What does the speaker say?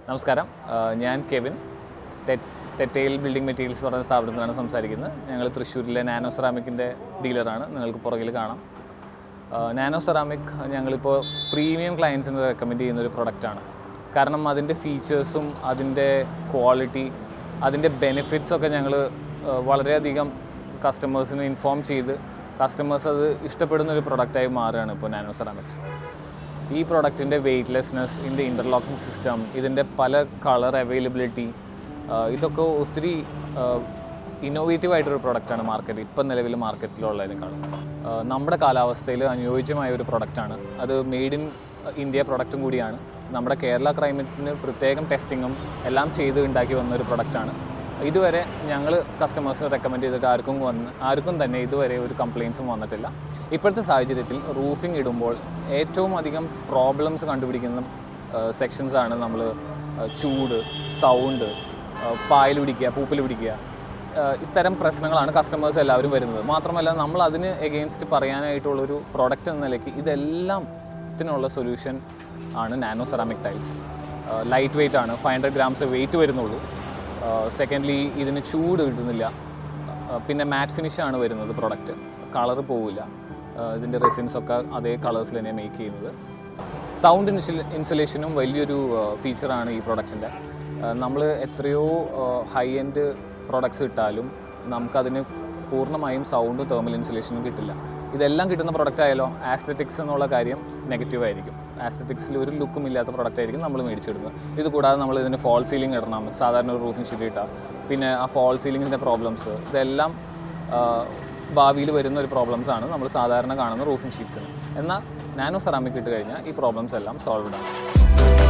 നമസ്കാരം, ഞാൻ Kevin. Thettayil building materials പറഞ്ഞ സ്ഥാപനത്തിൽ നിന്നാണ് സംസാരിക്കുന്നത്. ഞങ്ങൾ തൃശ്ശൂരിലെ നാനോ സെറാമിക്കിൻ്റെ ഡീലറാണ്. നിങ്ങൾക്ക് പുറകിൽ കാണാം. നാനോ സെറാമിക് ഞങ്ങളിപ്പോൾ പ്രീമിയം ക്ലയൻസിന് റെക്കമെൻഡ് ചെയ്യുന്നൊരു പ്രൊഡക്റ്റാണ്. കാരണം അതിൻ്റെ ഫീച്ചേഴ്സും അതിൻ്റെ ക്വാളിറ്റി, അതിൻ്റെ ബെനിഫിറ്റ്സൊക്കെ ഞങ്ങൾ വളരെയധികം കസ്റ്റമേഴ്സിന് ഇൻഫോം ചെയ്ത് കസ്റ്റമേഴ്സ് അത് ഇഷ്ടപ്പെടുന്നൊരു പ്രൊഡക്റ്റായി മാറുകയാണ് ഇപ്പോൾ നാനോ സെറാമിക്സ്. ഈ പ്രൊഡക്റ്റിൻ്റെ വെയ്റ്റ്ലെസ്നെസ്, ഇതിൻ്റെ ഇൻ്റർലോക്കിംഗ് സിസ്റ്റം, ഇതിൻ്റെ പല കളർ അവൈലബിലിറ്റി, ഇതൊക്കെ ഒത്തിരി ഇന്നോവേറ്റീവ് ആയിട്ടൊരു പ്രൊഡക്റ്റാണ് ഇപ്പം നിലവിൽ മാർക്കറ്റിലുള്ളതിനേക്കാളും. നമ്മുടെ കാലാവസ്ഥയിൽ അനുയോജ്യമായ ഒരു പ്രൊഡക്റ്റാണ്. അത് മെയ്ഡ് ഇൻ ഇന്ത്യ പ്രൊഡക്റ്റും കൂടിയാണ്. നമ്മുടെ കേരള ക്ലൈമറ്റിന് പ്രത്യേകം ടെസ്റ്റിങ്ങും എല്ലാം ചെയ്ത് ഉണ്ടാക്കി വന്നൊരു പ്രൊഡക്റ്റാണ്. ഇതുവരെ ഞങ്ങൾ കസ്റ്റമേഴ്സിന് റെക്കമെൻഡ് ചെയ്തിട്ട് ആർക്കും തന്നെ ഇതുവരെ ഒരു കംപ്ലയിൻസും വന്നിട്ടില്ല. ഇപ്പോഴത്തെ സാഹചര്യത്തിൽ റൂഫിംഗ് ഇടുമ്പോൾ ഏറ്റവും അധികം പ്രോബ്ലംസ് കണ്ടുപിടിക്കുന്ന സെക്ഷൻസാണ് നമ്മൾ ചൂട്, സൗണ്ട്, പായൽ പിടിക്കുക, പൂപ്പൽ പിടിക്കുക, ഇത്തരം പ്രശ്നങ്ങളാണ് കസ്റ്റമേഴ്സ് എല്ലാവരും വരുന്നത്. മാത്രമല്ല നമ്മൾ അതിന് എഗെയിൻസ്റ്റ് പറയാനായിട്ടുള്ളൊരു പ്രോഡക്റ്റ് എന്ന നിലയ്ക്ക് ഇതെല്ലാത്തിനുള്ള സൊല്യൂഷൻ ആണ് nano ceramic tiles. Light weight ആണ്, 500 grams വെയിറ്റ് വരുന്നുള്ളൂ. സെക്കൻഡ്ലി ഇതിന് ചൂട് കിട്ടുന്നില്ല. പിന്നെ മാറ്റ് ഫിനിഷാണ് വരുന്നത് പ്രൊഡക്റ്റ്, കളറ് പോവില്ല. ഇതിൻ്റെ റെസിൻസൊക്കെ അതേ കളേഴ്സിൽ തന്നെ മേക്ക് ചെയ്യുന്നത്. സൗണ്ട് ഇൻസുലേഷനും വലിയൊരു ഫീച്ചറാണ് ഈ പ്രൊഡക്റ്റിൻ്റെ. നമ്മൾ എത്രയോ ഹൈ എൻഡ് പ്രൊഡക്ട്സ് ഇട്ടാലും നമുക്കതിന് പൂർണ്ണമായും സൗണ്ടും തെർമൽ ഇൻസുലേഷനും കിട്ടില്ല. ഇതെല്ലാം കിട്ടുന്ന പ്രൊഡക്റ്റ് ആയാലോ ആസ്തെറ്റിക്സ് എന്നുള്ള കാര്യം നെഗറ്റീവ് ആയിരിക്കും. ആസ്തെറ്റിക്സിൽ ഒരു ലുക്കും ഇല്ലാത്ത പ്രൊഡക്റ്റ് ആയിരിക്കും നമ്മൾ മേടിച്ചിടുന്നത്. ഇത് കൂടാതെ നമ്മൾ ഇതിന് ഫോൾ സീലിംഗ് ഇടണം, സാധാരണ ഒരു റൂഫിംഗ് ഷീറ്റ് ഇട്ടാൽ. പിന്നെ ആ ഫോൾ സീലിങ്ങിൻ്റെ പ്രോബ്ലംസ്, ഇതെല്ലാം ഭാവിയിൽ വരുന്ന ഒരു പ്രോബ്ലംസാണ് നമ്മൾ സാധാരണ കാണുന്ന റൂഫിംഗ് ഷീറ്റ്സിന്. എന്നാൽ നാനോ സെറാമിക് ഇട്ട് കഴിഞ്ഞാൽ ഈ പ്രോബ്ലംസ് എല്ലാം സോൾവ്ഡ് ആണ്.